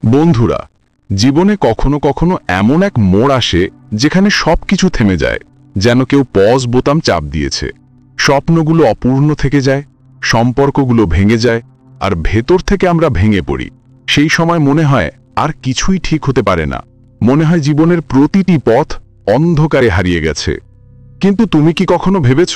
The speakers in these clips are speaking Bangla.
বন্ধুরা, জীবনে কখনো কখনো এমন এক মোড় আসে যেখানে সবকিছু থেমে যায়, যেন কেউ পজ বোতাম চাপ দিয়েছে। স্বপ্নগুলো অপূর্ণ থেকে যায়, সম্পর্কগুলো ভেঙে যায়, আর ভেতর থেকে আমরা ভেঙে পড়ি। সেই সময় মনে হয় আর কিছুই ঠিক হতে পারে না, মনে হয় জীবনের প্রতিটি পথ অন্ধকারে হারিয়ে গেছে। কিন্তু তুমি কি কখনো ভেবেছ,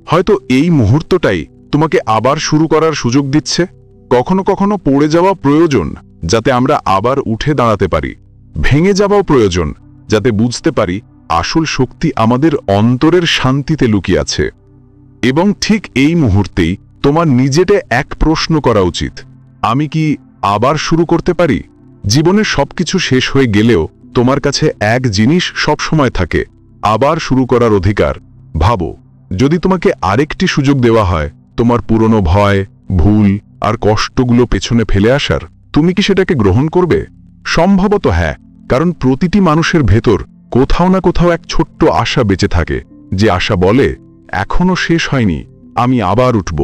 হয়তো এই মুহূর্তটাই তোমাকে আবার শুরু করার সুযোগ দিচ্ছে? কখনো কখনো পড়ে যাওয়া প্রয়োজন, যাতে আমরা আবার উঠে দাঁড়াতে পারি। ভেঙে যাওয়াও প্রয়োজন, যাতে বুঝতে পারি আসল শক্তি আমাদের অন্তরের শান্তিতে লুকিয়ে আছে। এবং ঠিক এই মুহূর্তেই তোমার নিজেকে এক প্রশ্ন করা উচিত, আমি কি আবার শুরু করতে পারি? জীবনের সবকিছু শেষ হয়ে গেলেও তোমার কাছে এক জিনিস সবসময় থাকে, আবার শুরু করার অধিকার। ভাবো, যদি তোমাকে আরেকটি সুযোগ দেওয়া হয় তোমার পুরনো ভয়, ভুল আর কষ্টগুলো পেছনে ফেলে আসার, তুমি কি সেটাকে গ্রহণ করবে? সম্ভবত হ্যাঁ, কারণ প্রতিটি মানুষের ভেতর কোথাও না কোথাও এক ছোট্ট আশা বেঁচে থাকে, যে আশা বলে এখনো শেষ হয়নি, আমি আবার উঠব।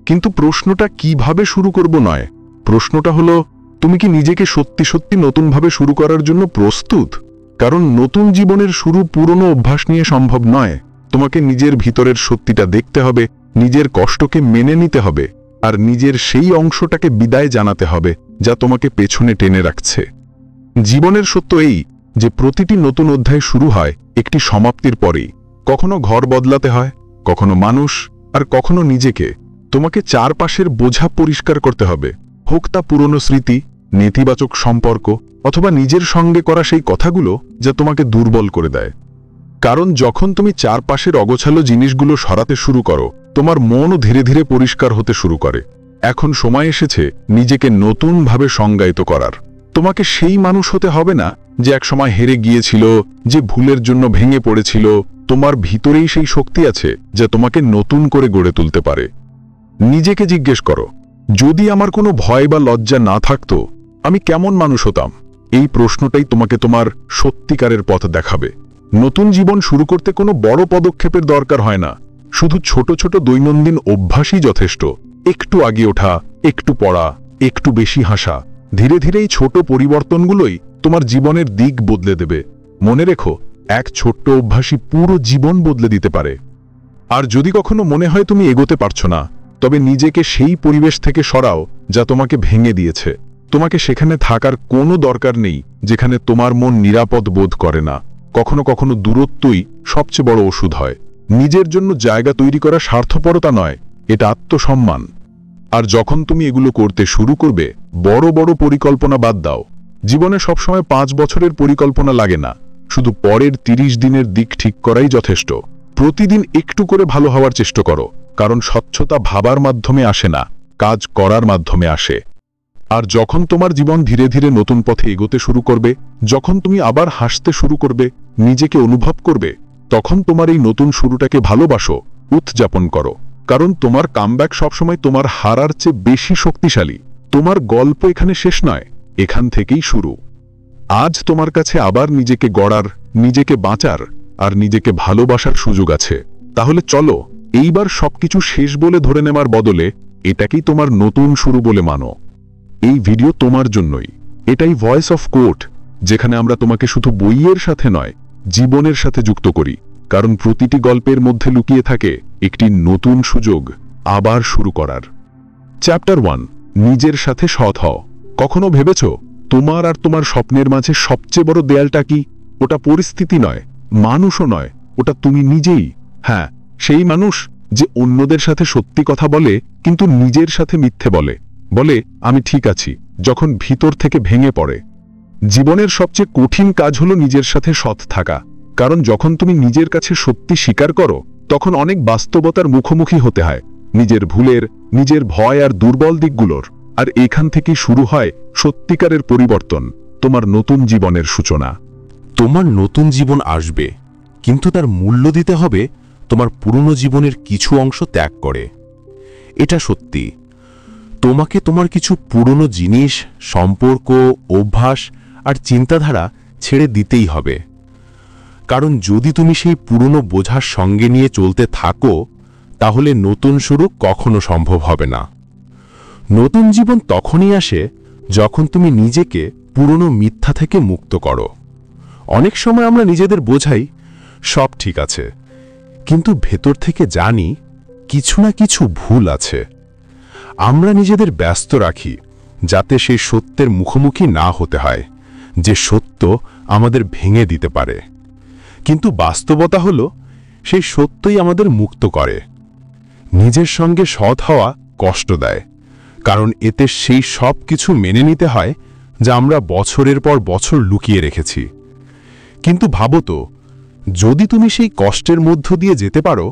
কিন্তু প্রশ্নটা কিভাবে শুরু করব নয়, প্রশ্নটা হলো তুমি কি নিজেকে সত্যি সত্যি নতুনভাবে শুরু করার জন্য প্রস্তুত? কারণ নতুন জীবনের শুরু পুরনো অভ্যাস নিয়ে সম্ভব নয়। তোমাকে নিজের ভিতরের সত্যিটা দেখতে হবে, নিজের কষ্টকে মেনে নিতে হবে, আর নিজের সেই অংশটাকে বিদায় জানাতে হবে যা তোমাকে পেছনে টেনে রাখছে। জীবনের সত্য এই যে প্রতিটি নতুন অধ্যায় শুরু হয় একটি সমাপ্তির পরেই। কখনো ঘর বদলাতে হয়, কখনো মানুষ, আর কখনো নিজেকে। তোমাকে চারপাশের বোঝা পরিষ্কার করতে হবে, হোক তা পুরনো স্মৃতি, নেতিবাচক সম্পর্ক, অথবা নিজের সঙ্গে করা সেই কথাগুলো যা তোমাকে দুর্বল করে দেয়। কারণ যখন তুমি চারপাশের অগোছালো জিনিসগুলো সরাতে শুরু করো, তোমার মনও ধীরে ধীরে পরিষ্কার হতে শুরু করে। এখন সময় এসেছে নিজেকে নতুনভাবে সংজ্ঞায়িত করার। তোমাকে সেই মানুষ হতে হবে না যে একসময় হেরে গিয়েছিল, যে ভুলের জন্য ভেঙে পড়েছিল। তোমার ভিতরেই সেই শক্তি আছে যা তোমাকে নতুন করে গড়ে তুলতে পারে। নিজেকে জিজ্ঞেস করো, যদি আমার কোনো ভয় বা লজ্জা না থাকতো, আমি কেমন মানুষ হতাম? এই প্রশ্নটাই তোমাকে তোমার সত্যিকারের পথ দেখাবে। নতুন জীবন শুরু করতে কোনো বড় পদক্ষেপের দরকার হয় না, শুধু ছোট ছোট দৈনন্দিন অভ্যাসই যথেষ্ট। একটু আগে ওঠা, একটু পড়া, একটু বেশি হাসা। ধীরে ধীরে এই ছোট পরিবর্তনগুলোই তোমার জীবনের দিক বদলে দেবে। মনে রেখো, এক ছোট্ট অভ্যাসই পুরো জীবন বদলে দিতে পারে। আর যদি কখনো মনে হয় তুমি এগোতে পারছো না, তবে নিজেকে সেই পরিবেশ থেকে সরাও যা তোমাকে ভেঙে দিয়েছে। তোমাকে সেখানে থাকার কোনো দরকার নেই যেখানে তোমার মন নিরাপদ বোধ করে না। কখনো কখনো দূরত্বই সবচেয়ে বড় ওষুধ হয়। নিজের জন্য জায়গা তৈরি করা স্বার্থপরতা নয়, এটা আত্মসম্মান। আর যখন তুমি এগুলো করতে শুরু করবে, বড় বড় পরিকল্পনা বাদ দাও। জীবনে সবসময় 5 বছরের পরিকল্পনা লাগে না, শুধু পরের 30 দিনের দিক ঠিক করাই যথেষ্ট। প্রতিদিন একটু করে ভালো হওয়ার চেষ্টা করো, কারণ স্বচ্ছতা ভাবার মাধ্যমে আসে না, কাজ করার মাধ্যমে আসে। আর যখন তোমার জীবন ধীরে ধীরে নতুন পথে এগোতে শুরু করবে, যখন তুমি আবার হাসতে শুরু করবে, নিজেকে অনুভব করবে, তখন তোমার এই নতুন শুরুটাকে ভালোবাসো, উদযাপন করো। কারণ তোমার কামব্যাক সবসময় তোমার হারার চেয়ে বেশি শক্তিশালী। তোমার গল্প এখানে শেষ নয়, এখান থেকেই শুরু। আজ তোমার কাছে আবার নিজেকে গড়ার, নিজেকে বাঁচার আর নিজেকে ভালোবাসার সুযোগ আছে। তাহলে চলো, এইবার সবকিছু শেষ বলে ধরে নেওয়ার বদলে এটাকেই তোমার নতুন শুরু বলে মানো। এই ভিডিও তোমার জন্যই। এটাই ভয়েস অফ কোর্ট, যেখানে আমরা তোমাকে শুধু বইয়ের সাথে নয়, জীবনের সাথে যুক্ত করি। কারণ প্রতিটি গল্পের মধ্যে লুকিয়ে থাকে একটি নতুন সুযোগ আবার শুরু করার। চ্যাপ্টার 1, নিজের সাথে সৎ হও। কখনো ভেবেছ তোমার আর তোমার স্বপ্নের মাঝে সবচেয়ে বড় দেয়ালটা কি? ওটা পরিস্থিতি নয়, মানুষও নয়, ওটা তুমি নিজেই। হ্যাঁ, সেই মানুষ যে অন্যদের সাথে সত্যি কথা বলে কিন্তু নিজের সাথে মিথ্যে বলে। বলে আমি ঠিক আছি, যখন ভিতর থেকে ভেঙে পড়ে। জীবনের সবচেয়ে কঠিন কাজ হলো নিজের সাথে সৎ থাকা। কারণ যখন তুমি নিজের কাছে সত্যি স্বীকার করো, তখন অনেক বাস্তবতার মুখোমুখি হতে হয়, নিজের ভুলের, নিজের ভয় আর দুর্বল দিকগুলোর। আর এখান থেকেই শুরু হয় সত্যিকারের পরিবর্তন, তোমার নতুন জীবনের সূচনা। তোমার নতুন জীবন আসবে, কিন্তু তার মূল্য দিতে হবে তোমার পুরনো জীবনের কিছু অংশ ত্যাগ করে। এটা সত্যি, তোমাকে তোমার কিছু পুরনো জিনিস, সম্পর্ক, অভ্যাস আর চিন্তাধারা ছেড়ে দিতেই হবে। কারণ যদি তুমি সেই পুরনো বোঝার সঙ্গে নিয়ে চলতে থাকো, তাহলে নতুন শুরু কখনো সম্ভব হবে না। নতুন জীবন তখনই আসে যখন তুমি নিজেকে পুরনো মিথ্যা থেকে মুক্ত করো। অনেক সময় আমরা নিজেদের বোঝাই সব ঠিক আছে, কিন্তু ভেতর থেকে জানি কিছু না কিছু ভুল আছে। আমরা নিজেদের ব্যস্ত রাখি যাতে সেই সত্যের মুখোমুখি না হতে হয়, যে সত্য আমাদের ভেঙে দিতে পারে। কিন্তু বাস্তবতা হলো সেই সত্যই আমাদের মুক্ত করে। নিজের সঙ্গে সৎ হওয়া কষ্ট দেয়, কারণ এতে সেই সব কিছু মেনে নিতে হয় যা আমরা বছরের পর বছর লুকিয়ে রেখেছি। কিন্তু ভাবো তো, যদি তুমি সেই কষ্টের মধ্য দিয়ে যেতে পারো,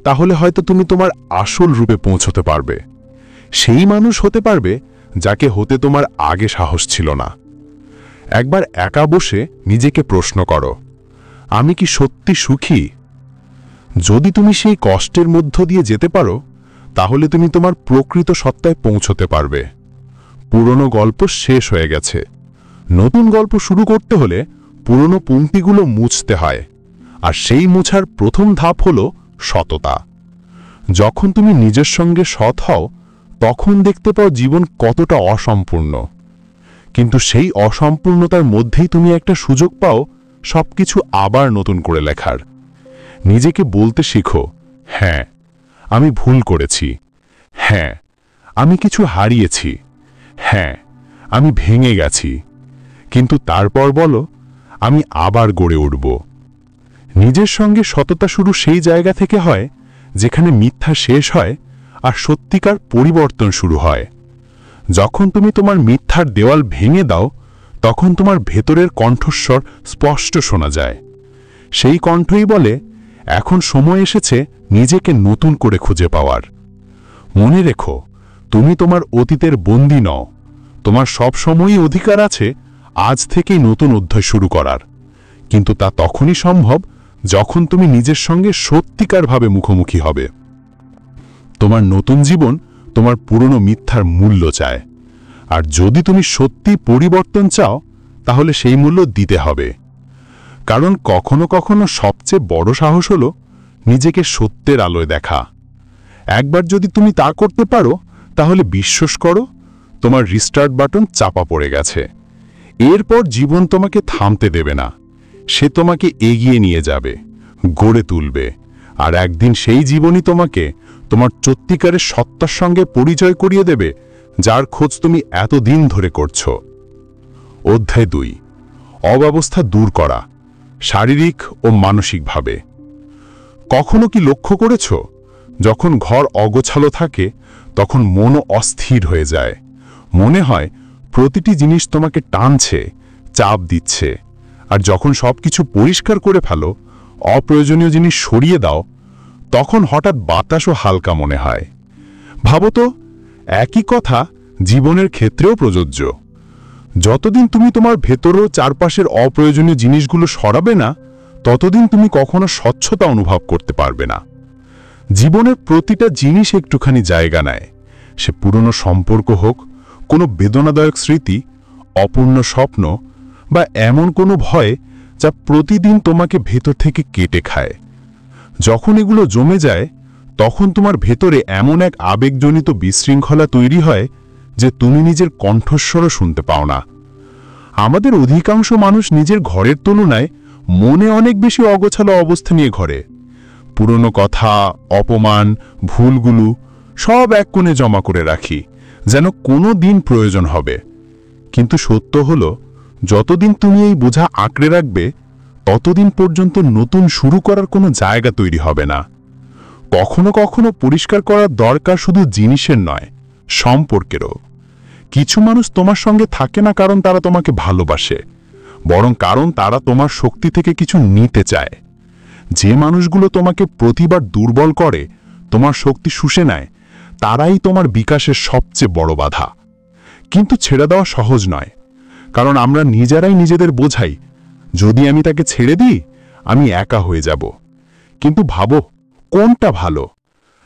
তাহলে হয়তো তুমি তোমার আসল রূপে পৌঁছতে পারবে। সেই মানুষ হতে পারবে যাকে হতে তোমার আগে সাহস ছিল না। একবার একা বসে নিজেকে প্রশ্ন করো, আমি কি সত্যি সুখী? যদি তুমি সেই কষ্টের মধ্য দিয়ে যেতে পারো, তাহলে তুমি তোমার প্রকৃত সত্তায় পৌঁছতে পারবে। পুরনো গল্প শেষ হয়ে গেছে, নতুন গল্প শুরু করতে হলে পুরনো পংক্তিগুলো মুছতে হয়। আর সেই মুছার প্রথম ধাপ হল সততা। যখন তুমি নিজের সঙ্গে সৎ হও, তখন দেখতে পাও জীবন কতটা অসম্পূর্ণ। কিন্তু সেই অসম্পূর্ণতার মধ্যেই তুমি একটা সুযোগ পাও সবকিছু আবার নতুন করে লেখার। নিজেকে বলতে শিখো, হ্যাঁ আমি ভুল করেছি, হ্যাঁ আমি কিছু হারিয়েছি, হ্যাঁ আমি ভেঙে গেছি, কিন্তু তারপর বলো আমি আবার গড়ে উঠব। নিজের সঙ্গে সততা শুরু সেই জায়গা থেকে হয় যেখানে মিথ্যা শেষ হয় আর সত্যিকার পরিবর্তন শুরু হয়। যখন তুমি তোমার মিথ্যার দেওয়াল ভেঙে দাও, তখন তোমার ভেতরের কণ্ঠস্বর স্পষ্ট শোনা যায়। সেই কণ্ঠই বলে, এখন সময় এসেছে নিজেকে নতুন করে খুঁজে পাওয়ার। মনে রেখো, তুমি তোমার অতীতের বন্দী নও। তোমার সব সময়ই অধিকার আছে আজ থেকেই নতুন অধ্যায় শুরু করার। কিন্তু তা তখনই সম্ভব যখন তুমি নিজের সঙ্গে সত্যিকারভাবে মুখোমুখি হবে। তোমার নতুন জীবন তোমার পুরনো মিথ্যার মূল্য চায়। আর যদি তুমি সত্যি পরিবর্তন চাও, তাহলে সেই মূল্য দিতে হবে। কারণ কখনো কখনো সবচেয়ে বড় সাহস হলো নিজেকে সত্যের আলোয় দেখা। একবার যদি তুমি তা করতে পারো, তাহলে বিশ্বাস করো তোমার রিস্টার্ট বাটন চাপা পড়ে গেছে। এরপর জীবন তোমাকে থামতে দেবে না, সে তোমাকে এগিয়ে নিয়ে যাবে, গড়ে তুলবে। আর একদিন সেই জীবনই তোমাকে তোমার সত্যিকারের সত্তার সঙ্গে পরিচয় করিয়ে দেবে, যার খোঁজ তুমি এতদিন ধরে করছো। অধ্যায় 2, অব্যবস্থা দূর করা, শারীরিক ও মানসিকভাবে। কখনো কি লক্ষ্য করেছ, যখন ঘর অগোছালো থাকে তখন মনও অস্থির হয়ে যায়। মনে হয় প্রতিটি জিনিস তোমাকে টানছে, চাপ দিচ্ছে। আর যখন সবকিছু পরিষ্কার করে ফেলো, অপ্রয়োজনীয় জিনিস সরিয়ে দাও, তখন হঠাৎ বাতাসও হালকা মনে হয়। ভাবো তো, একই কথা জীবনের ক্ষেত্রেও প্রযোজ্য। যতদিন তুমি তোমার ভেতর ও চারপাশের অপ্রয়োজনীয় জিনিসগুলো সরাবে না, ততদিন তুমি কখনো স্বচ্ছতা অনুভব করতে পারবে না। জীবনের প্রতিটা জিনিস একটুখানি জায়গা নেয়, সে পুরনো সম্পর্ক হোক, কোনো বেদনাদায়ক স্মৃতি, অপূর্ণ স্বপ্ন বা এমন কোনো ভয় যা প্রতিদিন তোমাকে ভেতর থেকে কেটে খায়। যখন এগুলো জমে যায়, তখন তোমার ভেতরে এমন এক আবেগজনিত বিশৃঙ্খলা তৈরি হয় যে তুমি নিজের কণ্ঠস্বরও শুনতে পাও না। আমাদের অধিকাংশ মানুষ নিজের ঘরের তুলনায় মনে অনেক বেশি অগোছালো অবস্থা নিয়ে ঘরে। পুরনো কথা, অপমান, ভুলগুলো সব এক কোণে জমা করে রাখি, যেন কোনো দিন প্রয়োজন হবে। কিন্তু সত্য হলো, যতদিন তুমি এই বোঝা আঁকড়ে রাখবে, ততদিন পর্যন্ত নতুন শুরু করার কোনো জায়গা তৈরি হবে না। কখনো কখনো পরিষ্কার করার দরকার শুধু জিনিসের নয়, সম্পর্কেরও। কিছু মানুষ তোমার সঙ্গে থাকে না কারণ তারা তোমাকে ভালোবাসে, বরং কারণ তারা তোমার শক্তি থেকে কিছু নিতে চায়। যে মানুষগুলো তোমাকে প্রতিবার দুর্বল করে, তোমার শক্তি শুষে নেয়, তারাই তোমার বিকাশের সবচেয়ে বড় বাধা। কিন্তু ছেড়ে দেওয়া সহজ নয়, কারণ আমরা নিজেরাই নিজেদের বোঝাই, যদি আমি তাকে ছেড়ে দিই, আমি একা হয়ে যাব। কিন্তু ভাবো, কোনটা ভালো?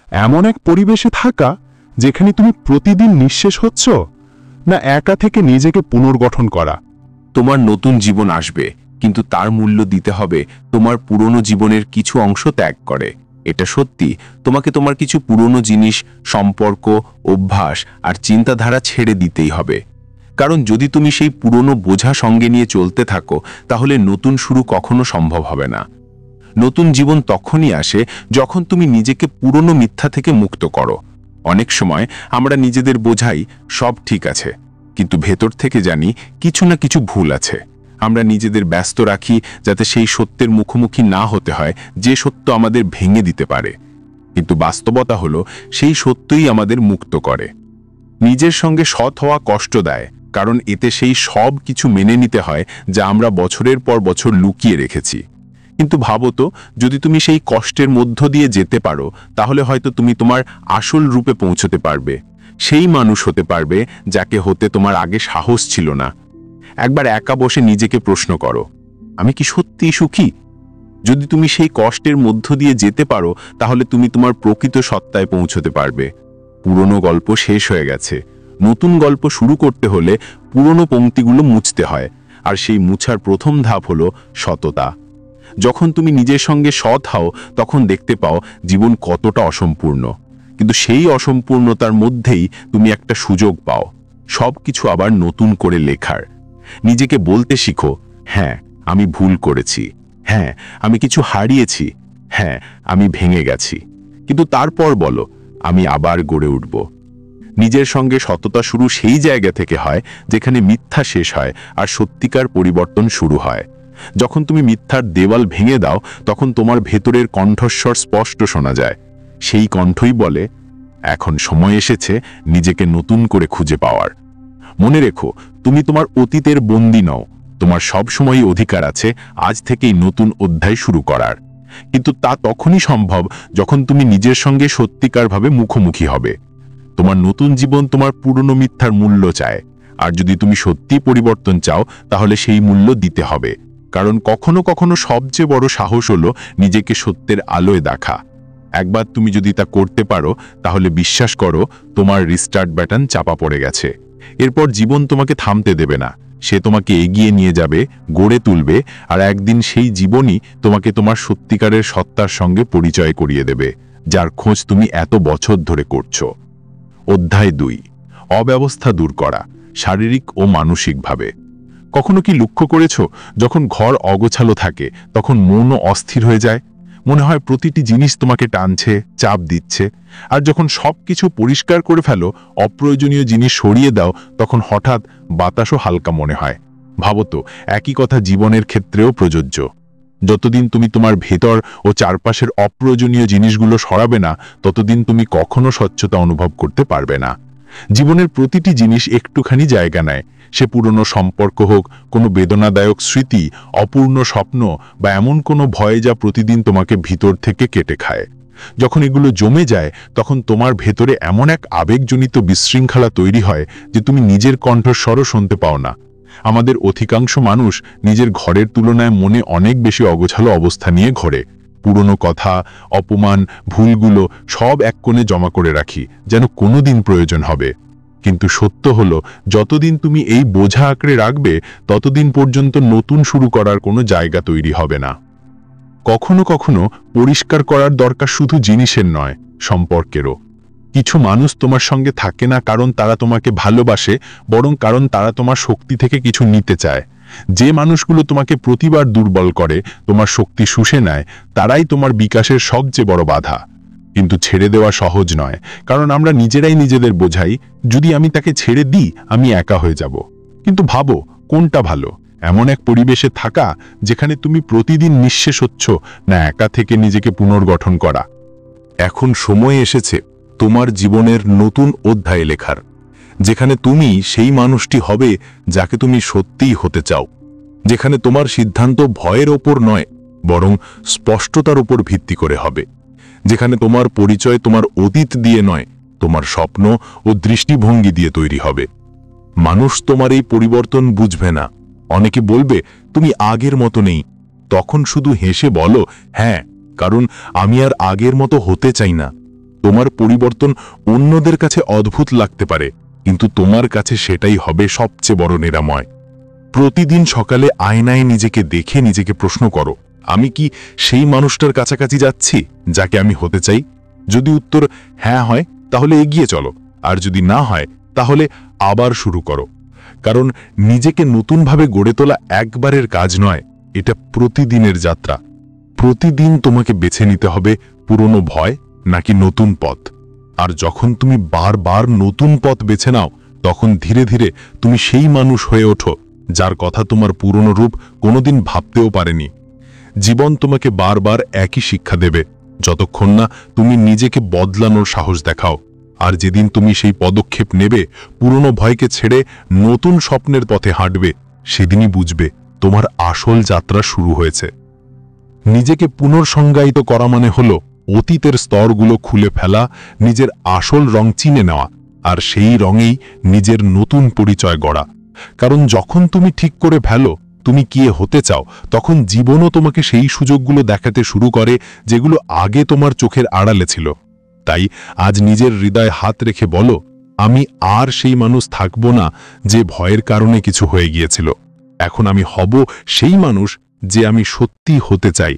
এমন এক পরিবেশে থাকা যেখানে তুমি প্রতিদিন নিঃশেষ হচ্ছ, না একা থেকে নিজেকে পুনর্গঠন করা? তোমার নতুন জীবন আসবে, কিন্তু তার মূল্য দিতে হবে তোমার পুরনো জীবনের কিছু অংশ ত্যাগ করে। এটা সত্যি, তোমাকে তোমার কিছু পুরনো জিনিস, সম্পর্ক, অভ্যাস আর চিন্তাধারা ছেড়ে দিতেই হবে। কারণ যদি তুমি সেই পুরনো বোঝা সঙ্গে নিয়ে চলতে থাকো তাহলে নতুন শুরু কখনো সম্ভব হবে না। নতুন জীবন তখনই আসে যখন তুমি নিজেকে পুরনো মিথ্যা থেকে মুক্ত করো। অনেক সময় আমরা নিজেদের বোঝাই সব ঠিক আছে, কিন্তু ভেতর থেকে জানি কিছু না কিছু ভুল আছে। আমরা নিজেদের ব্যস্ত রাখি যাতে সেই সত্যের মুখোমুখি না হতে হয় যে সত্য আমাদের ভেঙে দিতে পারে, কিন্তু বাস্তবতা হলো সেই সত্যই আমাদের মুক্ত করে। নিজের সঙ্গে সৎ হওয়া কষ্ট দেয়, কারণ এতে সেই সব কিছু মেনে নিতে হয় যা আমরা বছরের পর বছর লুকিয়ে রেখেছি। কিন্তু ভাবো তো, যদি তুমি সেই কষ্টের মধ্য দিয়ে যেতে পারো তাহলে হয়তো তুমি তোমার আসল রূপে পৌঁছতে পারবে, সেই মানুষ হতে পারবে যাকে হতে তোমার আগে সাহস ছিল না। একবার একা বসে নিজেকে প্রশ্ন করো, আমি কি সত্যিই সুখী? যদি তুমি সেই কষ্টের মধ্য দিয়ে যেতে পারো তাহলে তুমি তোমার প্রকৃত সত্তায় পৌঁছতে পারবে। পুরনো গল্প শেষ হয়ে গেছে, নতুন গল্প শুরু করতে হলে পুরনো পংক্তিগুলো মুছতে হয়, আর সেই মুছার প্রথম ধাপ হলো সততা। যখন তুমি নিজের সঙ্গে সৎ হও তখন দেখতে পাও জীবন কতটা অসম্পূর্ণ, কিন্তু সেই অসম্পূর্ণতার মধ্যেই তুমি একটা সুযোগ পাও সবকিছু আবার নতুন করে লেখার। নিজেকে বলতে শিখো, হ্যাঁ আমি ভুল করেছি, হ্যাঁ আমি কিছু হারিয়েছি, হ্যাঁ আমি ভেঙে গেছি, কিন্তু তারপর বলো আমি আবার গড়ে উঠব। নিজের সঙ্গে সততা শুরু সেই জায়গা থেকে হয় যেখানে মিথ্যা শেষ হয় আর সত্যিকার পরিবর্তন শুরু হয়। যখন তুমি মিথ্যার দেওয়াল ভেঙে দাও তখন তোমার ভেতরের কণ্ঠস্বর স্পষ্ট শোনা যায়। সেই কণ্ঠই বলে, এখন সময় এসেছে নিজেকে নতুন করে খুঁজে পাওয়ার। মনে রেখো, তুমি তোমার অতীতের বন্দী নও, তোমার সব সময়ই অধিকার আছে আজ থেকেই নতুন অধ্যায় শুরু করার। কিন্তু তা তখনই সম্ভব যখন তুমি নিজের সঙ্গে সত্যিকারভাবে মুখোমুখি হবে। তোমার নতুন জীবন তোমার পুরনো মিথ্যার মূল্য চায়, আর যদি তুমি সত্যি পরিবর্তন চাও তাহলে সেই মূল্য দিতে হবে। কারণ কখনো কখনো সবচেয়ে বড় সাহস হলো নিজেকে সত্যের আলোয় দেখা। একবার তুমি যদি তা করতে পারো তাহলে বিশ্বাস করো তোমার রিস্টার্ট বাটন চাপা পড়ে গেছে। এরপর জীবন তোমাকে থামতে দেবে না, সে তোমাকে এগিয়ে নিয়ে যাবে, গড়ে তুলবে, আর একদিন সেই জীবনই তোমাকে তোমার সত্যিকারের সত্তার সঙ্গে পরিচয় করিয়ে দেবে, যার খোঁজ তুমি এত বছর ধরে করছো। অধ্যায় 2, অব্যবস্থা দূর করা, শারীরিক ও মানসিকভাবে। কখনো কি লক্ষ্য করেছো, যখন ঘর অগোছালো থাকে তখন মনও অস্থির হয়ে যায়? মনে হয় প্রতিটি জিনিস তোমাকে টানছে, চাপ দিচ্ছে। আর যখন সবকিছু পরিষ্কার করে ফেলো, অপ্রয়োজনীয় জিনিস সরিয়ে দাও, তখন হঠাৎ বাতাসও হালকা মনে হয়। ভাবো তো, একই কথা জীবনের ক্ষেত্রেও প্রযোজ্য। যতদিন তুমি তোমার ভেতর ও চারপাশের অপ্রয়োজনীয় জিনিসগুলো সরাবে না, ততদিন তুমি কখনো স্বচ্ছতা অনুভব করতে পারবে না। জীবনের প্রতিটি জিনিস একটুখানি জায়গা নেয়, সে পুরনো সম্পর্ক হোক, কোনো বেদনাদায়ক স্মৃতি, অপূর্ণ স্বপ্ন বা এমন কোনো ভয় যা প্রতিদিন তোমাকে ভিতর থেকে কেটে খায়। যখন এগুলো জমে যায় তখন তোমার ভেতরে এমন এক আবেগজনিত বিশৃঙ্খলা তৈরি হয় যে তুমি নিজের কণ্ঠস্বরও শুনতে পাও না। আমাদের অধিকাংশ মানুষ নিজের ঘরের তুলনায় মনে অনেক বেশি অগোছালো অবস্থা নিয়ে ঘোরে। পুরনো কথা, অপমান, ভুলগুলো সব এক কোণে জমা করে রাখি, যেন কোনোদিন প্রয়োজন হবে। কিন্তু সত্য হলো, যতদিন তুমি এই বোঝা আঁকড়ে রাখবে ততদিন পর্যন্ত নতুন শুরু করার কোনো জায়গা তৈরি হবে না। কখনো কখনো পরিষ্কার করার দরকার শুধু জিনিসের নয়, সম্পর্কেরও। কিছু মানুষ তোমার সঙ্গে থাকে না কারণ তারা তোমাকে ভালোবাসে, বরং কারণ তারা তোমার শক্তি থেকে কিছু নিতে চায়। যে মানুষগুলো তোমাকে প্রতিবার দুর্বল করে, তোমার শক্তি শুষে নেয়, তারাই তোমার বিকাশের সবচেয়ে বড় বাধা। কিন্তু ছেড়ে দেওয়া সহজ নয়, কারণ আমরা নিজেরাই নিজেদের বোঝাই, যদি আমি তাকে ছেড়ে দিই আমি একা হয়ে যাব। কিন্তু ভাবো, কোনটা ভালো? এমন এক পরিবেশে থাকা যেখানে তুমি প্রতিদিন নিঃশেষ হচ্ছ, না একা থেকে নিজেকে পুনর্গঠন করা? এখন সময় এসেছে তোমার জীবনের নতুন অধ্যায় লেখার, যেখানে তুমি সেই মানুষটি হবে যাকে তুমি সত্যিই হতে চাও, যেখানে তোমার সিদ্ধান্ত ভয়ের ওপর নয় বরং স্পষ্টতার উপর ভিত্তি করে হবে, যেখানে তোমার পরিচয় তোমার অতীত দিয়ে নয়, তোমার স্বপ্ন ও দৃষ্টিভঙ্গি দিয়ে তৈরি হবে। মানুষ তোমার এই পরিবর্তন বুঝবে না। অনেকে বলবে তুমি আগের মতো নেই। তখন শুধু হেসে বলো, হ্যাঁ, কারণ আমি আর আগের মতো হতে চাই না। তোমার পরিবর্তন অন্যদের কাছে অদ্ভুত লাগতে পারে, কিন্তু তোমার কাছে সেটাই হবে সবচেয়ে বড় নিরাময়। প্রতিদিন সকালে আয়নায় নিজেকে দেখে নিজেকে প্রশ্ন করো, আমি কি সেই মানুষটার কাছাকাছি যাচ্ছি যাকে আমি হতে চাই? যদি উত্তর হ্যাঁ হয় তাহলে এগিয়ে চলো, আর যদি না হয় তাহলে আবার শুরু করো। কারণ নিজেকে নতুনভাবে গড়ে তোলা একবারের কাজ নয়, এটা প্রতিদিনের যাত্রা। প্রতিদিন তোমাকে বেছে নিতে হবে পুরনো ভয় নাকি নতুন পথ। আর যখন তুমি বারবার নতুন পথ বেছে নাও, তখন ধীরে ধীরে তুমি সেই মানুষ হয়ে ওঠো যার কথা তোমার পুরনো রূপ কোনোদিন ভাবতেও পারেনি। জীবন তোমাকে বারবার একই শিক্ষা দেবে, যতক্ষণ না তুমি নিজেকে বদলানোর সাহস দেখাও। আর যেদিন তুমি সেই পদক্ষেপ নেবে, পুরনো ভয়কে ছেড়ে নতুন স্বপ্নের পথে হাঁটবে, সেদিনই বুঝবে তোমার আসল যাত্রা শুরু হয়েছে। নিজেকে পুনর্সংজ্ঞায়িত করা মানে হলো অতীতের স্তরগুলো খুলে ফেলা, নিজের আসল রং চিনে নেওয়া, আর সেই রঙেই নিজের নতুন পরিচয় গড়া। কারণ যখন তুমি ঠিক করে ফেলো তুমি কি হতে চাও, তখন জীবনও তোমাকে সেই সুযোগগুলো দেখাতে শুরু করে যেগুলো আগে তোমার চোখের আড়ালে ছিল। তাই আজ নিজের হৃদয়ে হাত রেখে বলো, আমি আর সেই মানুষ থাকব না যে ভয়ের কারণে কিছু হয়ে গিয়েছিল। এখন আমি হব সেই মানুষ যে আমি সত্যি হতে চাই।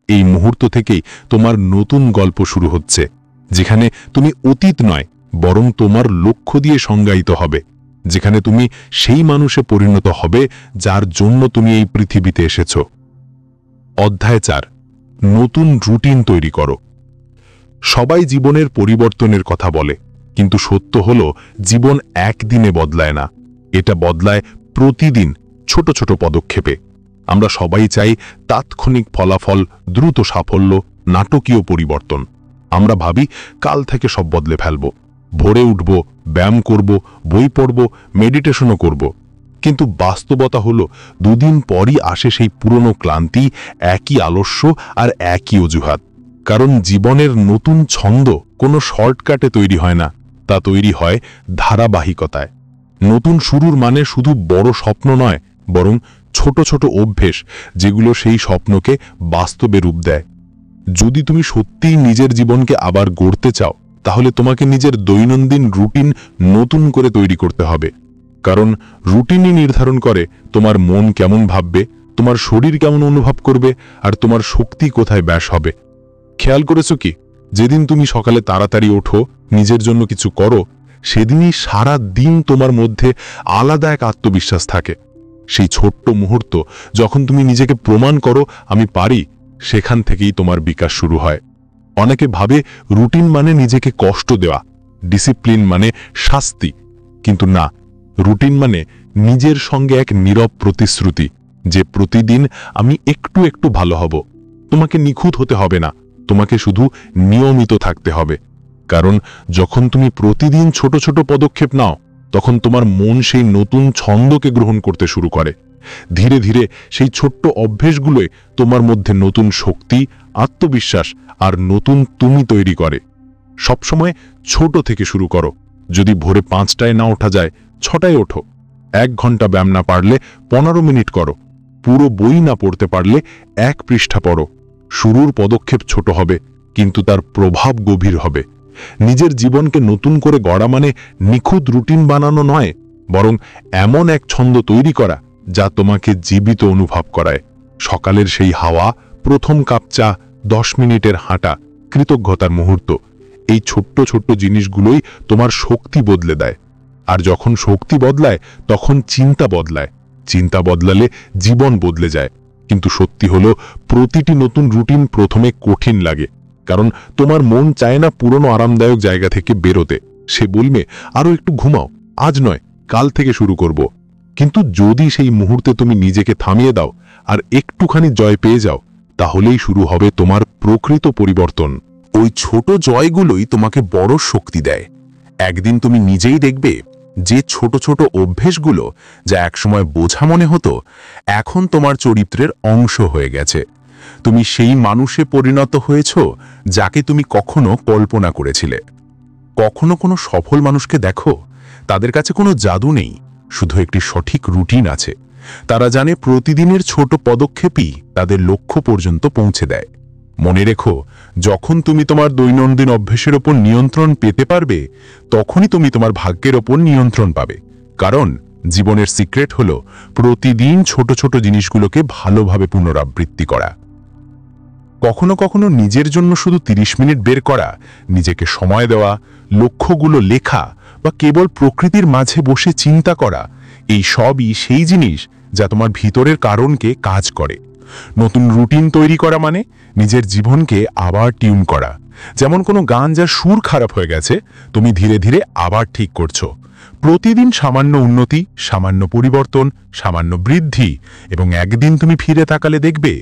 এই মুহূর্ত থেকেই তোমার নতুন গল্প শুরু হচ্ছে, যেখানে তুমি অতীত নয় বরং তোমার লক্ষ্য দিয়ে সংজ্ঞায়িত হবে, যেখানে তুমি সেই মানুষে পরিণত হবে যার জন্য তুমি এই পৃথিবীতে এসেছ। অধ্যায় 4, নতুন রুটিন তৈরি করো। সবাই জীবনের পরিবর্তনের কথা বলে, কিন্তু সত্য হলো জীবন একদিনে বদলায় না, এটা বদলায় প্রতিদিন ছোট ছোট পদক্ষেপে। আমরা সবাই চাই তাৎক্ষণিক ফলাফল, দ্রুত সাফল্য, নাটকীয় পরিবর্তন। আমরা ভাবি কাল থেকে সব বদলে ফেলব, ভোরে উঠব, ব্যায়াম করব, বই পড়ব, মেডিটেশনও করব। কিন্তু বাস্তবতা হলো দুদিন পরই আসে সেই পুরনো ক্লান্তি, একই আলস্য আর একই অজুহাত। কারণ জীবনের নতুন ছন্দ কোনো শর্টকাটে তৈরি হয় না, তা তৈরি হয় ধারাবাহিকতায়। নতুন শুরুর মানে শুধু বড় স্বপ্ন নয়, বরং ছোট ছোট অভ্যেস যেগুলো সেই স্বপ্নকে বাস্তবে রূপ দেয়। যদি তুমি সত্যিই নিজের জীবনকে আবার গড়তে চাও, তাহলে তোমাকে নিজের দৈনন্দিন রুটিন নতুন করে তৈরি করতে হবে। কারণ রুটিনই নির্ধারণ করে তোমার মন কেমন ভাববে, তোমার শরীর কেমন অনুভব করবে, আর তোমার শক্তি কোথায় ব্যাস হবে। খেয়াল করেছো কি, যেদিন তুমি সকালে তাড়াতাড়ি ওঠো, নিজের জন্য কিছু করো, সেদিনই সারা দিন তোমার মধ্যে আলাদা এক আত্মবিশ্বাস থাকে। সেই ছোট্ট মুহূর্ত যখন তুমি নিজেকে প্রমাণ করো আমি পারি, সেখান থেকেই তোমার বিকাশ শুরু হয়। অনেকে ভাবে রুটিন মানে নিজেকে কষ্ট দেওয়া, ডিসিপ্লিন মানে শাস্তি, কিন্তু না, রুটিন মানে নিজের সঙ্গে এক নীরব প্রতিশ্রুতি যে প্রতিদিন আমি একটু একটু ভালো হব। তোমাকে নিখুঁত হতে হবে না, তোমাকে শুধু নিয়মিত থাকতে হবে। কারণ যখন তুমি প্রতিদিন ছোট ছোট পদক্ষেপ নাও, তখন তোমার মন সেই নতুন ছন্দকে গ্রহণ করতে শুরু করে। ধীরে ধীরে সেই ছোট্ট অভ্যেসগুলোই তোমার মধ্যে নতুন শক্তি, আত্মবিশ্বাস আর নতুন তুমি তৈরি করে। সবসময় ছোট থেকে শুরু করো। যদি ভোরে 5টায় না ওঠা যায়, 6টায় ওঠো। 1 ঘন্টা ব্যায়াম না পারলে 15 মিনিট করো। পুরো বই না পড়তে পারলে 1 পৃষ্ঠা পড়ো। শুরুর পদক্ষেপ ছোট হবে, কিন্তু তার প্রভাব গভীর হবে। নিজের জীবনকে নতুন করে গড়া মানে নিখুঁত রুটিন বানানো নয়, বরং এমন এক ছন্দ তৈরি করা যা তোমাকে জীবিত অনুভব করায়। সকালের সেই হাওয়া, প্রথম কাপ চা, 10 মিনিটের হাঁটা, কৃতজ্ঞতার মুহূর্ত, এই ছোট্ট ছোট্ট জিনিসগুলোই তোমার শক্তি বদলে দেয়। আর যখন শক্তি বদলায়, তখন চিন্তা বদলায়। চিন্তা বদলালে জীবন বদলে যায়। কিন্তু সত্যি হলো প্রতিটি নতুন রুটিন প্রথমে কঠিন লাগে, কারণ তোমার মন চায় না পুরনো আরামদায়ক জায়গা থেকে বেরোতে। সে বলবে আরো একটু ঘুমাও, আজ নয় কাল থেকে শুরু করব। কিন্তু যদি সেই মুহূর্তে তুমি নিজেকে থামিয়ে দাও আর একটুখানি জয় পেয়ে যাও, তাহলেই শুরু হবে তোমার প্রকৃত পরিবর্তন। ওই ছোট জয়গুলোই তোমাকে বড় শক্তি দেয়। একদিন তুমি নিজেই দেখবে যে ছোট ছোট অভ্যেসগুলো যা একসময় বোঝা মনে হতো, এখন তোমার চরিত্রের অংশ হয়ে গেছে। তুমি সেই মানুষে পরিণত হয়েছ যাকে তুমি কখনো কল্পনা করেছিলে। কখনো কোনো সফল মানুষকে দেখো, তাদের কাছে কোনো জাদু নেই, শুধু একটি সঠিক রুটিন আছে। তারা জানে প্রতিদিনের ছোট পদক্ষেপই তাদের লক্ষ্য পর্যন্ত পৌঁছে দেয়। মনে রেখো, যখন তুমি তোমার দৈনন্দিন অভ্যেসের ওপর নিয়ন্ত্রণ পেতে পারবে, তখনই তুমি তোমার ভাগ্যের ওপর নিয়ন্ত্রণ পাবে। কারণ জীবনের সিক্রেট হলো প্রতিদিন ছোট ছোট জিনিসগুলোকে ভালোভাবে পুনরাবৃত্তি করা। কখনো কখনো নিজের জন্য শুধু 30 মিনিট বের করা, নিজেকে সময় দেওয়া, লক্ষ্যগুলো লেখা বা কেবল প্রকৃতির মাঝে বসে চিন্তা করা, এই সবই সেই জিনিস যা তোমার ভিতরের কারণকে কাজ করে। নতুন রুটিন তৈরি করা মানে নিজের জীবনকে আবার টিউন করা। যেমন কোনো গান যার সুর খারাপ হয়ে গেছে, তুমি ধীরে ধীরে আবার ঠিক করছো। প্রতিদিন সামান্য উন্নতি, সামান্য পরিবর্তন, সামান্য বৃদ্ধি, এবং একদিন তুমি ফিরে তাকালে দেখবে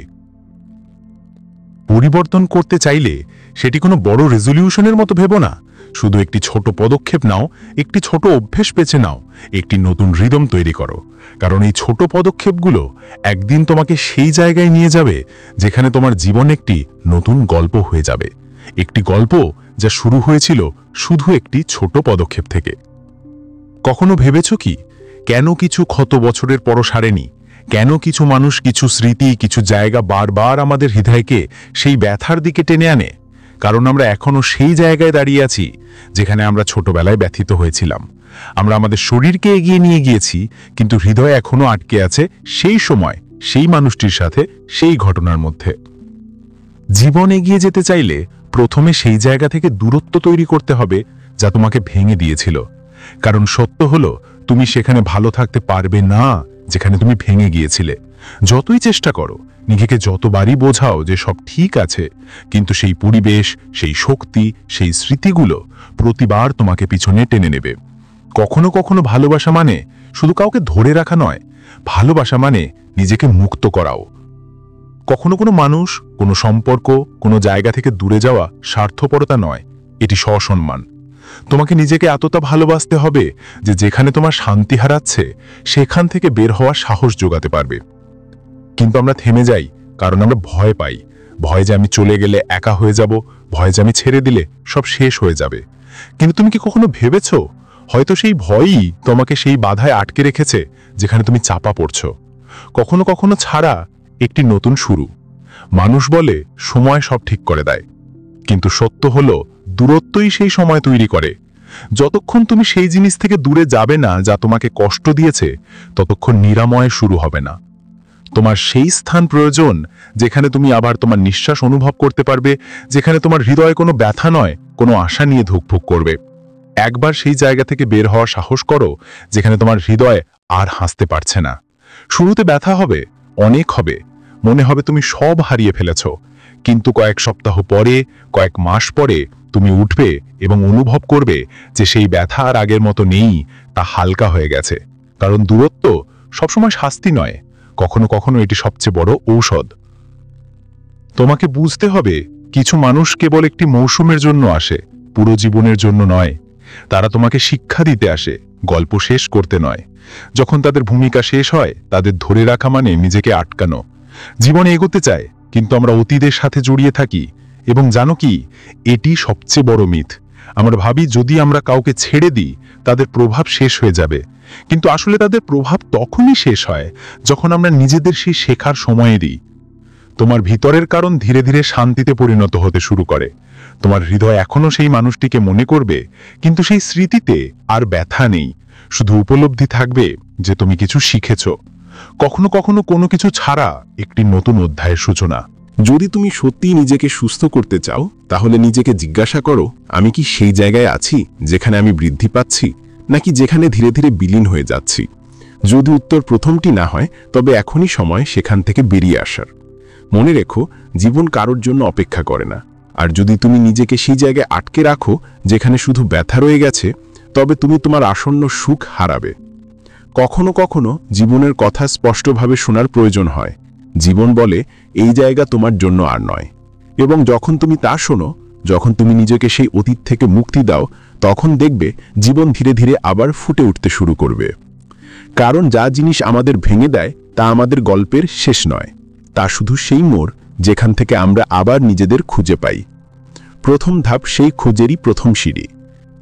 পরিবর্তন করতে চাইলে সেটি কোনো বড় রেজলিউশনের মতো ভেবো না। শুধু একটি ছোট পদক্ষেপ নাও, একটি ছোট অভ্যেস বেছে নাও, একটি নতুন রিদম তৈরি করো। কারণ এই ছোট পদক্ষেপগুলো একদিন তোমাকে সেই জায়গায় নিয়ে যাবে যেখানে তোমার জীবন একটি নতুন গল্প হয়ে যাবে। একটি গল্প যা শুরু হয়েছিল শুধু একটি ছোট পদক্ষেপ থেকে। কখনো ভেবেছ কি কেন কিছু ক্ষত বছরের পরও সারেনি? কেন কিছু মানুষ, কিছু স্মৃতি, কিছু জায়গা বারবার আমাদের হৃদয়কে সেই ব্যথার দিকে টেনে আনে? কারণ আমরা এখনো সেই জায়গায় দাঁড়িয়ে আছি যেখানে আমরা ছোটবেলায় ব্যথিত হয়েছিলাম। আমরা আমাদের শরীরকে এগিয়ে নিয়ে গিয়েছি, কিন্তু হৃদয় এখনো আটকে আছে সেই সময়, সেই মানুষটির সাথে, সেই ঘটনার মধ্যে। জীবন এগিয়ে যেতে চাইলে প্রথমে সেই জায়গা থেকে দূরত্ব তৈরি করতে হবে যা তোমাকে ভেঙে দিয়েছিল। কারণ সত্য হলো তুমি সেখানে ভালো থাকতে পারবে না যেখানে তুমি ভেঙে গিয়েছিলে। যতই চেষ্টা করো, নিজেকে যতবারই বোঝাও যে সব ঠিক আছে, কিন্তু সেই পরিবেশ, সেই শক্তি, সেই স্মৃতিগুলো প্রতিবার তোমাকে পিছনে টেনে নেবে। কখনো কখনো ভালোবাসা মানে শুধু কাউকে ধরে রাখা নয়, ভালোবাসা মানে নিজেকে মুক্ত করাও। কখনো কোনো মানুষ, কোনো সম্পর্ক, কোনো জায়গা থেকে দূরে যাওয়া স্বার্থপরতা নয়, এটি সসম্মান। তোমাকে নিজেকে এতটা ভালোবাসতে হবে যে যেখানে তোমার শান্তি হারাচ্ছে সেখান থেকে বের হওয়ার সাহস জোগাতে পারবে। কিন্তু আমরা থেমে যাই কারণ আমরা ভয় পাই। ভয় যে আমি চলে গেলে একা হয়ে যাব, ভয় যে আমি ছেড়ে দিলে সব শেষ হয়ে যাবে। কিন্তু তুমি কি কখনো ভেবেছ হয়তো সেই ভয়ই তোমাকে সেই বাধায় আটকে রেখেছে যেখানে তুমি চাপা পড়ছ? কখনো কখনো ছাড়া একটি নতুন শুরু। মানুষ বলে সময় সব ঠিক করে দেয়, কিন্তু সত্য হলো দূরত্বই সেই সময় তৈরি করে। যতক্ষণ তুমি সেই জিনিস থেকে দূরে যাবে না যা তোমাকে কষ্ট দিয়েছে, ততক্ষণ নিরাময় শুরু হবে না। তোমার সেই স্থান প্রয়োজন যেখানে তুমি আবার তোমার নিঃশ্বাস অনুভব করতে পারবে, যেখানে তোমার হৃদয়ে কোনো ব্যথা নয়, কোনো আশা নিয়ে ধুকপুক করবে। একবার সেই জায়গা থেকে বের হওয়ার সাহস করো যেখানে তোমার হৃদয় আর হাসতে পারছে না। শুরুতে ব্যথা হবে, অনেক হবে, মনে হবে তুমি সব হারিয়ে ফেলেছ। কিন্তু কয়েক সপ্তাহ পরে, কয়েক মাস পরে তুমি উঠবে এবং অনুভব করবে যে সেই ব্যথা আর আগের মতো নেই, তা হালকা হয়ে গেছে। কারণ দূরত্ব সবসময় শাস্তি নয়, কখনো কখনো এটি সবচেয়ে বড় ঔষধ। তোমাকে বুঝতে হবে কিছু মানুষ কেবল একটি মৌসুমের জন্য আসে, পুরো জীবনের জন্য নয়। তারা তোমাকে শিক্ষা দিতে আসে, গল্প শেষ করতে নয়। যখন তাদের ভূমিকা শেষ হয়, তাদের ধরে রাখা মানে নিজেকে আটকানো। জীবনে এগোতে চায়, কিন্তু আমরা অতীতের সাথে জড়িয়ে থাকি। এবং জানো কি, এটি সবচেয়ে বড় মিথ। আমরা ভাবি যদি আমরা কাউকে ছেড়ে দিই তাদের প্রভাব শেষ হয়ে যাবে, কিন্তু আসলে তাদের প্রভাব তখনই শেষ হয় যখন আমরা নিজেদের সেই শেখার সময় দিই। তোমার ভিতরের কারণ ধীরে ধীরে শান্তিতে পরিণত হতে শুরু করে। তোমার হৃদয় এখনো সেই মানুষটিকে মনে করবে, কিন্তু সেই স্মৃতিতে আর ব্যথা নেই, শুধু উপলব্ধি থাকবে যে তুমি কিছু শিখেছ। কখনো কখনো কোনো কিছু ছাড়া একটি নতুন অধ্যায়ের সূচনা। যদি তুমি সত্যিই নিজেকে সুস্থ করতে চাও, তাহলে নিজেকে জিজ্ঞাসা করো, আমি কি সেই জায়গায় আছি যেখানে আমি বৃদ্ধি পাচ্ছি, নাকি যেখানে ধীরে ধীরে বিলীন হয়ে যাচ্ছি? যদি উত্তর প্রথমটি না হয়, তবে এখনই সময় সেখান থেকে বেরিয়ে আসার। মনে রেখো, জীবন কারোর জন্য অপেক্ষা করে না। আর যদি তুমি নিজেকে সেই জায়গায় আটকে রাখো যেখানে শুধু ব্যথা রয়ে গেছে, তবে তুমি তোমার আসন্ন সুখ হারাবে। কখনো কখনো জীবনের কথা স্পষ্টভাবে শোনার প্রয়োজন হয়। জীবন বলে, এই জায়গা তোমার জন্য আর নয়। এবং যখন তুমি তা শোনো, যখন তুমি নিজেকে সেই অতীত থেকে মুক্তি দাও, তখন দেখবে জীবন ধীরে ধীরে আবার ফুটে উঠতে শুরু করবে। কারণ যা জিনিস আমাদের ভেঙে দেয় তা আমাদের গল্পের শেষ নয়, তা শুধু সেই মোড় যেখান থেকে আমরা আবার নিজেদের খুঁজে পাই। প্রথম ধাপ সেই খোঁজেরই প্রথম সিঁড়ি।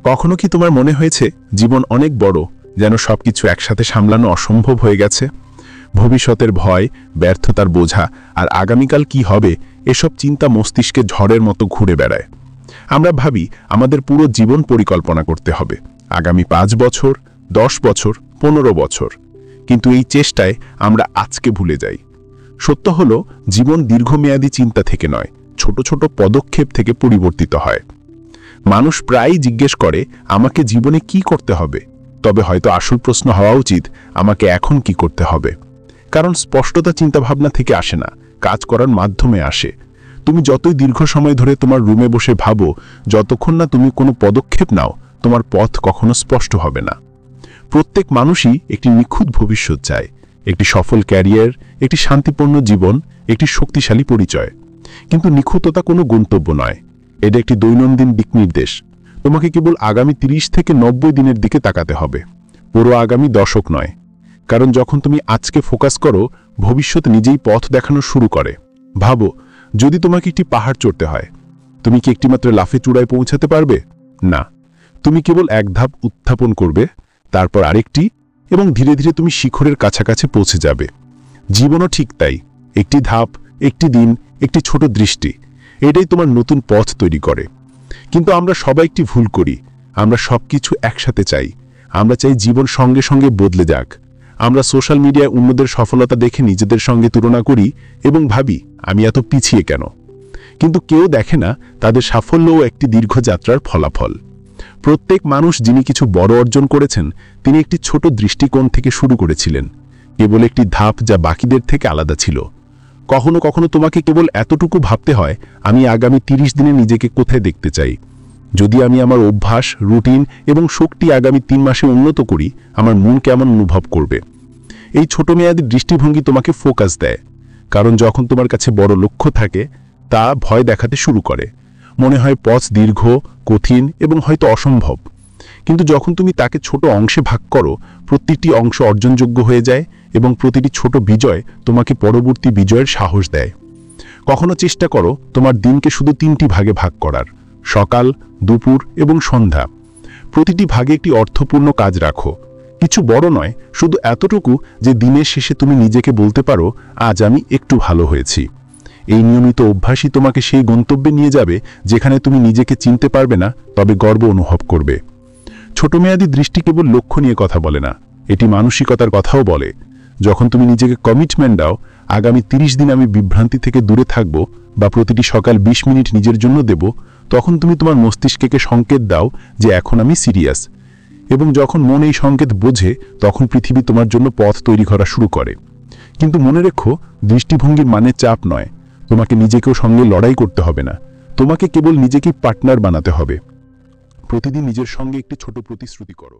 কখনো কি তোমার মনে হয়েছে জীবন অনেক বড়, যেন সবকিছু একসাথে সামলানো অসম্ভব হয়ে গেছে? ভবিষ্যতের ভয়, ব্যর্থতার বোঝা আর আগামীকাল কি হবে, এসব চিন্তা মস্তিষ্কে ঝড়ের মতো ঘুরে বেড়ায়। আমরা ভাবি আমাদের পুরো জীবন পরিকল্পনা করতে হবে, আগামী 5 বছর, 10 বছর, 15 বছর। কিন্তু এই চেষ্টায় আমরা আজকে ভুলে যাই। সত্য হলো, জীবন দীর্ঘমেয়াদী চিন্তা থেকে নয়, ছোট ছোট পদক্ষেপ থেকে পরিবর্তিত হয়। মানুষ প্রায়ই জিজ্ঞেস করে, আমাকে জীবনে কি করতে হবে? তবে হয়তো আসল প্রশ্ন হওয়া উচিত, আমাকে এখন কি করতে হবে? কারণ স্পষ্টতা চিন্তাভাবনা থেকে আসে না, কাজ করার মাধ্যমে আসে। তুমি যতই দীর্ঘ সময় ধরে তোমার রুমে বসে ভাবো, যতক্ষণ না তুমি কোনো পদক্ষেপ নাও, তোমার পথ কখনো স্পষ্ট হবে না। প্রত্যেক মানুষই একটি নিখুঁত ভবিষ্যৎ চায়, একটি সফল ক্যারিয়ার, একটি শান্তিপূর্ণ জীবন, একটি শক্তিশালী পরিচয়। কিন্তু নিখুঁততা কোনো গন্তব্য নয়, এটা একটি দৈনন্দিন দিকনির্দেশ। তোমাকে কেবল আগামী 30 থেকে 90 দিনের দিকে তাকাতে হবে, পুরো আগামী দশক নয়। কারণ যখন তুমি আজকে ফোকাস করো, ভবিষ্যৎ নিজেই পথ দেখানো শুরু করে। ভাবো, যদি তোমাকে একটি পাহাড় চড়তে হয়, তুমি কি একটিমাত্র লাফে চূড়ায় পৌঁছাতে পারবে? না, তুমি কেবল এক ধাপ উত্থাপন করবে, তারপর আরেকটি, এবং ধীরে ধীরে তুমি শিখরের কাছাকাছি পৌঁছে যাবে। জীবনও ঠিক তাই, একটি ধাপ, একটি দিন, একটি ছোট দৃষ্টি, এটাই তোমার নতুন পথ তৈরি করে। কিন্তু আমরা সবাই একটি ভুল করি, আমরা সবকিছু একসাথে চাই। আমরা চাই জীবন সঙ্গে সঙ্গে বদলে যাক। আমরা সোশ্যাল মিডিয়ায় অন্যদের সফলতা দেখে নিজেদের সঙ্গে তুলনা করি এবং ভাবি, আমি এত পিছিয়ে কেন? কিন্তু কেউ দেখে না তাদের সাফল্যও একটি দীর্ঘ যাত্রার ফলাফল। প্রত্যেক মানুষ যিনি কিছু বড় অর্জন করেছেন, তিনি একটি ছোট দৃষ্টিকোণ থেকে শুরু করেছিলেন, কেবল একটি ধাপ যা বাকিদের থেকে আলাদা ছিল। কখনো কখনো তোমাকে কেবল এতটুকু ভাবতে হয়, আমি আগামী 30 দিনে নিজেকে কোথায় দেখতে চাই। যদি আমি আমার অভ্যাস, রুটিন এবং শক্তি আগামী 3 মাসে উন্নত করি, আমার মন কেমন অনুভব করবে? এই ছোট মেয়াদী দৃষ্টিভঙ্গি তোমাকে ফোকাস দেয়। কারণ যখন তোমার কাছে বড় লক্ষ্য থাকে, তা ভয় দেখাতে শুরু করে। মনে হয় পথ দীর্ঘ, কঠিন এবং হয়তো অসম্ভব। কিন্তু যখন তুমি তাকে ছোট অংশে ভাগ করো, প্রতিটি অংশ অর্জনযোগ্য হয়ে যায় এবং প্রতিটি ছোট বিজয় তোমাকে পরবর্তী বিজয়ের সাহস দেয়। কখনো চেষ্টা করো তোমার দিনকে শুধু 3টি ভাগে ভাগ করার, সকাল, দুপুর এবং সন্ধ্যা। প্রতিটি ভাগে একটি অর্থপূর্ণ কাজ রাখো। কিছু বড় নয়, শুধু এতটুকু যে দিনের শেষে তুমি নিজেকে বলতে পারো, আজ আমি একটু ভালো হয়েছি। এই নিয়মিত অভ্যাসই তোমাকে সেই গন্তব্যে নিয়ে যাবে যেখানে তুমি নিজেকে চিনতে পারবে না, তবে গর্ব অনুভব করবে। ছোটমেয়াদী দৃষ্টি কেবল লক্ষ্য নিয়ে কথা বলে না, এটি মানসিকতার কথাও বলে। যখন তুমি নিজেকে কমিটমেন্ট দাও, আগামী 30 দিন আমি বিভ্রান্তি থেকে দূরে থাকব, বা প্রতিটি সকাল 20 মিনিট নিজের জন্য দেব, তখন তুমি তোমার মস্তিষ্ককে সংকেত দাও যে এখন আমি সিরিয়াস। এবং যখন মন এই সংকেত বোঝে, তখন পৃথিবী তোমার জন্য পথ তৈরি করা শুরু করে। কিন্তু মনে রেখো, দৃষ্টিভঙ্গির মানে চাপ নয়। তোমাকে নিজেকেও সঙ্গে লড়াই করতে হবে না, তোমাকে কেবল নিজেকেই পার্টনার বানাতে হবে। প্রতিদিন নিজের সঙ্গে একটি ছোট প্রতিশ্রুতি করো।